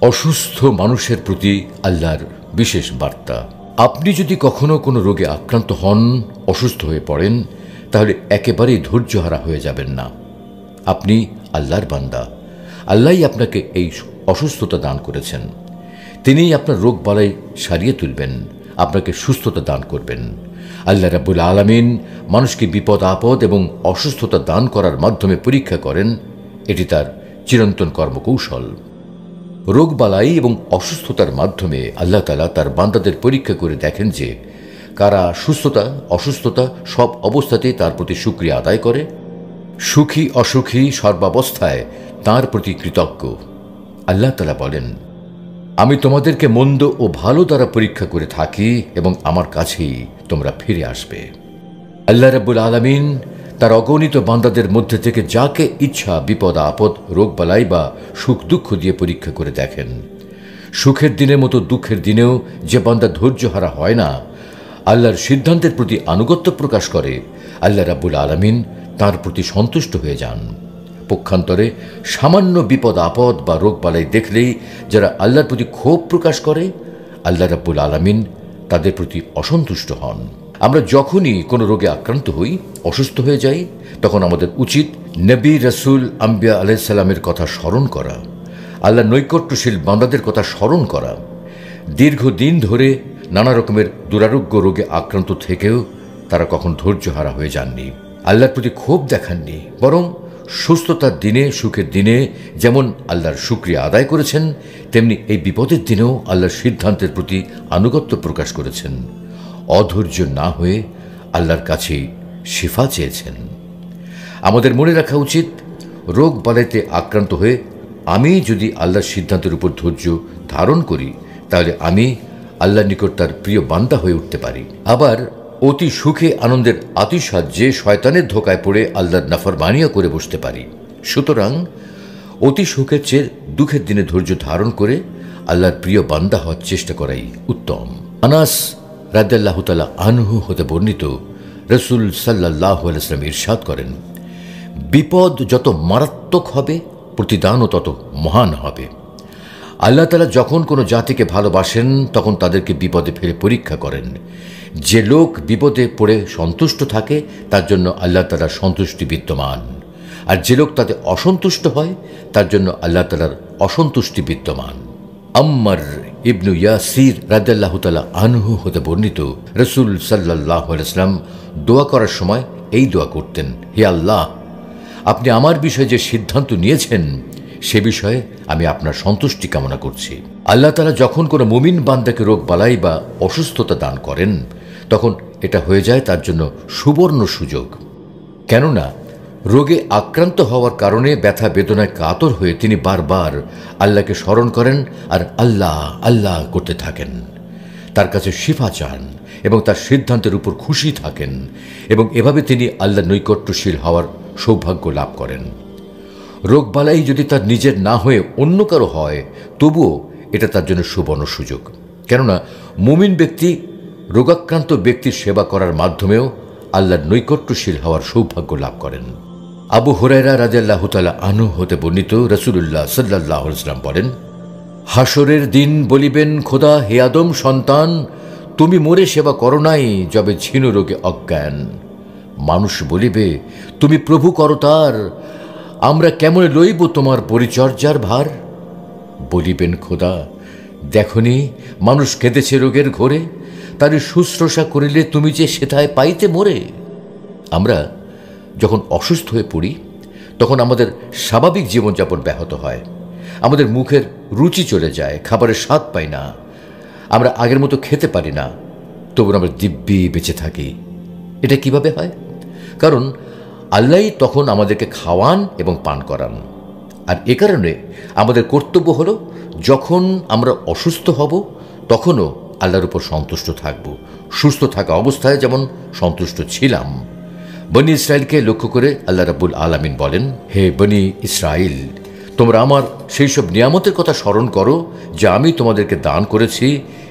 অসুস্থ মানুষের প্রতি আল্লাহর বিশেষ বার্তা। আপনি যদি কখনো কোনো রোগে আক্রান্ত হন, অসুস্থ হয়ে পড়েন, তাহলে একেবারেই ধৈর্যহারা হয়ে যাবেন না। আপনি আল্লাহর বান্দা, আল্লাহই আপনাকে এই অসুস্থতা দান করেছেন। তিনিই আপনার রোগ বালাই সারিয়ে তুলবেন, আপনাকে সুস্থতা দান করবেন। আল্লাহ রাব্বুল আলামিন মানুষকে বিপদ আপদ এবং অসুস্থতা দান করার মাধ্যমে পরীক্ষা করেন। এটি তার চিরন্তন কর্মকৌশল। রোগবালাই এবং অসুস্থতার মাধ্যমে আল্লাহ তাআলা তার বান্দাদের পরীক্ষা করে দেখেন যে কারা সুস্থতা অসুস্থতা সব অবস্থাতেই তার প্রতি শুকরিয়া আদায় করে, সুখী অসুখী সর্বাবস্থায় তার প্রতি কৃতজ্ঞ। আল্লাহ তাআলা বলেন, আমি তোমাদেরকে মন্দ ও ভালো দ্বারা পরীক্ষা করে থাকি এবং আমার কাছেই তোমরা ফিরে আসবে। আল্লাহ রাব্বুল আলামিন তার অগণিত বান্দাদের মধ্যে থেকে যাকে ইচ্ছা বিপদ আপদ রোগবালাই বা সুখ দুঃখ দিয়ে পরীক্ষা করে দেখেন। সুখের দিনের মতো দুঃখের দিনেও যে বান্দা ধৈর্যহারা হয় না, আল্লাহর সিদ্ধান্তের প্রতি আনুগত্য প্রকাশ করে, আল্লাহ রাব্বুল আলামিন তার প্রতি সন্তুষ্ট হয়ে যান। পক্ষান্তরে সামান্য বিপদ আপদ বা রোগবালাই দেখলেই যারা আল্লাহর প্রতি ক্ষোভ প্রকাশ করে, আল্লাহ রাব্বুল আলামিন তাদের প্রতি অসন্তুষ্ট হন। আমরা যখনই কোনো রোগে আক্রান্ত হই, অসুস্থ হয়ে যাই, তখন আমাদের উচিত নবী রাসূল আম্বিয়া আলাইহিস সালামের কথা স্মরণ করা, আল্লাহর নৈকট্যশীল বান্দাদের কথা স্মরণ করা। দীর্ঘদিন ধরে নানা রকমের দুরারোগ্য রোগে আক্রান্ত থেকেও তারা কখন ধৈর্যহারা হয়ে যাননি, আল্লাহর প্রতি ক্ষোভ দেখাননি, বরং সুস্থতার দিনে সুখের দিনে যেমন আল্লাহর শুকরিয়া আদায় করেছেন, তেমনি এই বিপদের দিনেও আল্লাহর সিদ্ধান্তের প্রতি আনুগত্য প্রকাশ করেছেন। অধৈর্য না হয়ে আল্লাহর কাছে শিফা চেয়েছেন। আমাদের মনে রাখা উচিত, রোগ বালাইতে আক্রান্ত হয়ে আমি যদি আল্লাহর সিদ্ধান্তের উপর ধৈর্য ধারণ করি, তাহলে আমি আল্লাহর নিকট তার প্রিয় বান্দা হয়ে উঠতে পারি। আবার অতি সুখে আনন্দের আতিশয্যে শয়তানের ধোকায় পড়ে আল্লাহর নাফরমানিও করে বসতে পারি। সুতরাং অতি সুখের চেয়ে দুঃখের দিনে ধৈর্য ধারণ করে আল্লাহর প্রিয় বান্দা হওয়ার চেষ্টা করাই উত্তম। আনাস রাদিয়াল্লাহু তাআলা আনহু হতে বর্ণিত, রাসূল সাল্লাল্লাহু আলাইহি ওয়াসাল্লাম ইরশাদ করেন, বিপদ যত মারাত্মক হবে, প্রতিদানও তত মহান হবে। আল্লাহ তাআলা যখন কোনো জাতিকে ভালোবাসেন, তখন তাদেরকে বিপদে ফেলে পরীক্ষা করেন। যে লোক বিপদে পড়ে সন্তুষ্ট থাকে, তার জন্য আল্লাহ তাআলার সন্তুষ্টি বিদ্যমান, আর যে লোক তাতে অসন্তুষ্ট হয়, তার জন্য আল্লাহ তাআলার অসন্তুষ্টি বিদ্যমান। আম্মার ইবনু ইয়াসির রাদিয়াল্লাহু তাআলা আনহু হতে বর্ণিত, রাসূল সাল্লাল্লাহু আলাইহি ওয়াসাল্লাম দোয়া করার সময় এই দোয়া করতেন, হে আল্লাহ, আপনি আমার বিষয়ে যে সিদ্ধান্ত নিয়েছেন সে বিষয়ে আমি আপনার সন্তুষ্টি কামনা করছি। আল্লাহ তাআলা যখন কোনো মুমিন বান্দাকে রোগ বালাই বা অসুস্থতা দান করেন, তখন এটা হয়ে যায় তার জন্য সুবর্ণ সুযোগ। কেননা রোগে আক্রান্ত হওয়ার কারণে ব্যথা বেদনায় কাতর হয়ে তিনি বারবার আল্লাহকে স্মরণ করেন আর আল্লাহ আল্লাহ করতে থাকেন, তার কাছে শিফা চান এবং তার সিদ্ধান্তের উপর খুশি থাকেন, এবং এভাবে তিনি আল্লাহর নৈকট্যশীল হওয়ার সৌভাগ্য লাভ করেন। রোগবালাই যদি তার নিজের না হয়ে অন্য কারো হয়, তবুও এটা তার জন্য সুবর্ণ সুযোগ। কেননা মুমিন ব্যক্তি রোগাক্রান্ত ব্যক্তির সেবা করার মাধ্যমেও আল্লাহর নৈকট্যশীল হওয়ার সৌভাগ্য লাভ করেন। আবু হুরায়রা রাদিয়াল্লাহু তাআলা আনহু হতে বর্ণিত, রাসূলুল্লাহ সাল্লাল্লাহু আলাইহি ওয়াসাল্লাম বলেন, হাসরের দিন বলিবেন, খোদা, হে আদম সন্তান, তুমি মোরে সেবা করো নাই যবে ছিন্ন রোগে অজ্ঞান। মানুষ বলিবে, তুমি প্রভু করতার, আমরা কেমন লইব তোমার পরিচর্যার ভার। বলিবেন, খোদা, দেখনি মানুষ কেঁদেছে রোগের ঘোরে, তারে শুশ্রূষা করিলে তুমি যে সেথায় পাইতে মোরে। আমরা যখন অসুস্থ হয়ে পড়ি, তখন আমাদের স্বাভাবিক জীবনযাপন ব্যাহত হয়, আমাদের মুখের রুচি চলে যায়, খাবারের স্বাদ পাই না, আমরা আগের মতো খেতে পারি না, তবু আমরা দিব্যি বেঁচে থাকি। এটা কিভাবে হয়? কারণ আল্লাহই তখন আমাদেরকে খাওয়ান এবং পান করান। আর এ কারণে আমাদের কর্তব্য হলো, যখন আমরা অসুস্থ হব তখনও আল্লাহর উপর সন্তুষ্ট থাকব, সুস্থ থাকা অবস্থায় যেমন সন্তুষ্ট ছিলাম। বনি ইসরায়েলকে লক্ষ্য করে আল্লাহ রাব্বুল আলামিন বলেন, হে বনি ইসরাইল, তোমরা আমার সেই সব নিয়ামতের কথা স্মরণ করো যা আমি তোমাদেরকে দান করেছি,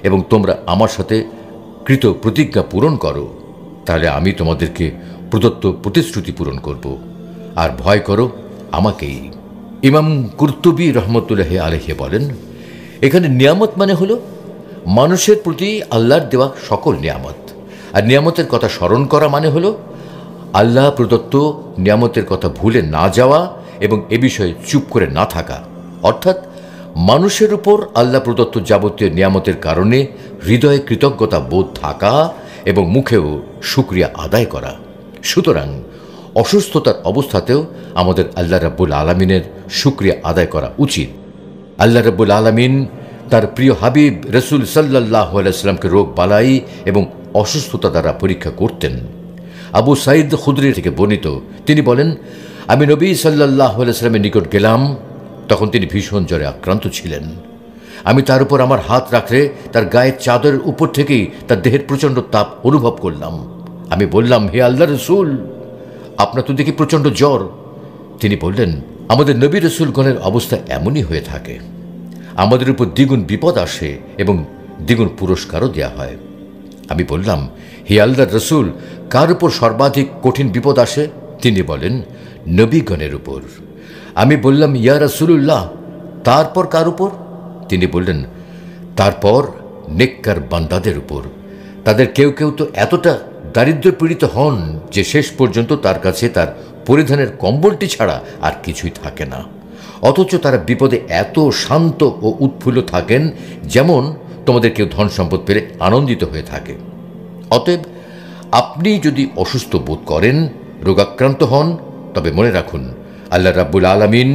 এবং তোমরা আমার সাথে কৃত প্রতিজ্ঞা পূরণ করো, তাহলে আমি তোমাদেরকে প্রদত্ত প্রতিশ্রুতি পূরণ করব, আর ভয় করো আমাকেই। ইমাম কুরতুবী রহমতুল্লাহি আলাইহি বলেন, এখানে নিয়ামত মানে হলো মানুষের প্রতি আল্লাহর দেওয়া সকল নিয়ামত। আর নিয়ামতের কথা স্মরণ করা মানে হলো আল্লাহ প্রদত্ত নিয়ামতের কথা ভুলে না যাওয়া এবং এ বিষয়ে চুপ করে না থাকা, অর্থাৎ মানুষের উপর আল্লাহ প্রদত্ত যাবতীয় নিয়ামতের কারণে হৃদয়ে কৃতজ্ঞতা বোধ থাকা এবং মুখেও শুকরিয়া আদায় করা। সুতরাং অসুস্থতার অবস্থাতেও আমাদের আল্লাহ রাব্বুল আলামিনের শুকরিয়া আদায় করা উচিত। আল্লাহ রাব্বুল আলামিন তার প্রিয় হাবিব রসুল সাল্লাল্লাহু আলাইহি ওয়াসাল্লামকে রোগ বালাই এবং অসুস্থতা দ্বারা পরীক্ষা করতেন। আবু সাঈদ খুদরি থেকে বর্ণিত, তিনি বলেন, আমি নবী সাল্লাল্লাহু আলাইহি ওয়াসাল্লামের নিকট গেলাম, তখন তিনি ভীষণ জ্বরে আক্রান্ত ছিলেন। আমি তার উপর আমার হাত রাখলে তার গায়ের চাদরের উপর থেকেই তার দেহের প্রচণ্ড তাপ অনুভব করলাম। আমি বললাম, হে আল্লাহ রসুল, আপনার তো দেখি প্রচণ্ড জ্বর। তিনি বললেন, আমাদের নবী রসুলগণের অবস্থা এমনই হয়ে থাকে, আমাদের উপর দ্বিগুণ বিপদ আসে এবং দ্বিগুণ পুরস্কারও দেওয়া হয়। আমি বললাম, হে আল্লাহ রসুল, কার উপর সর্বাধিক কঠিন বিপদ আসে? তিনি বলেন, নবীগণের উপর। আমি বললাম, ইয়া রাসূলুল্লাহ, তারপর কার উপর? তিনি বললেন, তারপর নেককার বান্দাদের উপর। তাদের কেউ কেউ তো এতটা দারিদ্র পীড়িত হন যে শেষ পর্যন্ত তার কাছে তার পরিধানের কম্বলটি ছাড়া আর কিছুই থাকে না, অথচ তারা বিপদে এত শান্ত ও উৎফুল্ল থাকেন যেমন তোমাদের কেউ ধন সম্পদ পেলে আনন্দিত হয়ে থাকে। অতএব আপনি যদি অসুস্থ বোধ করেন, রোগাক্রান্ত হন, তবে মনে রাখুন আল্লাহ রাব্বুল আলামিন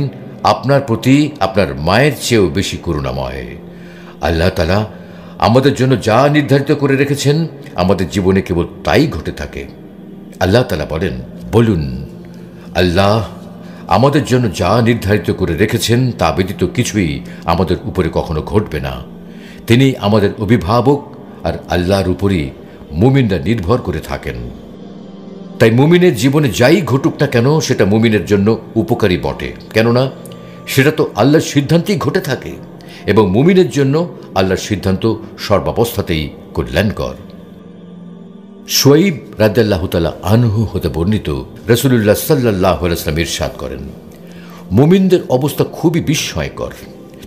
আপনার প্রতি আপনার মায়ের চেয়েও বেশি করুণাময়। আল্লাহ তাআলা আমাদের জন্য যা নির্ধারিত করে রেখেছেন আমাদের জীবনে কেবল তাই ঘটে থাকে। আল্লাহ তাআলা বলেন, বলুন, আল্লাহ আমাদের জন্য যা নির্ধারিত করে রেখেছেন তা ব্যতীত কিছুই আমাদের উপরে কখনো ঘটবে না। তিনি আমাদের অভিভাবক, আর আল্লাহর উপরই মুমিনরা নির্ভর করে থাকেন। তাই মুমিনের জীবনে যাই ঘটুক না কেন সেটা মুমিনের জন্য উপকারী বটে, কেননা সেটা তো আল্লাহর সিদ্ধান্তেই ঘটে থাকে এবং মুমিনের জন্য আল্লাহর সিদ্ধান্ত সর্বাবস্থাতেই কল্যাণকর। শুয়াইব রাদিয়াল্লাহু তাআলা আনহু হতে বর্ণিত, রাসূলুল্লাহ সাল্লাল্লাহু আলাইহি ওয়াসাল্লাম ইরশাদ করেন, মুমিনদের অবস্থা খুবই বিস্ময়কর,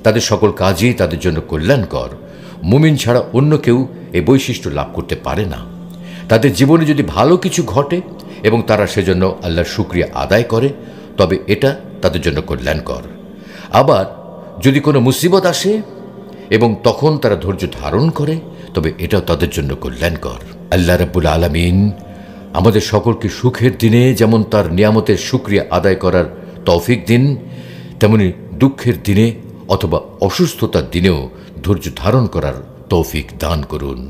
তাদের সকল কাজই তাদের জন্য কল্যাণকর। মুমিন ছাড়া অন্য কেউ এই বৈশিষ্ট্য লাভ করতে পারে না। তাদের জীবনে যদি ভালো কিছু ঘটে এবং তারা সেজন্য আল্লাহর শুকরিয়া আদায় করে, তবে এটা তাদের জন্য কল্যাণকর। আবার যদি কোনো মুসিবত আসে এবং তখন তারা ধৈর্য ধারণ করে, তবে এটাও তাদের জন্য কল্যাণকর। আল্লাহ রাব্বুল আলামিন আমাদের সকলকে সুখের দিনে যেমন তার নিয়ামতের শুকরিয়া আদায় করার তৌফিক দিন, তেমনি দুঃখের দিনে অথবা অসুস্থতার দিনেও ধৈর্য ধারণ করার তৌফিক দান করুন।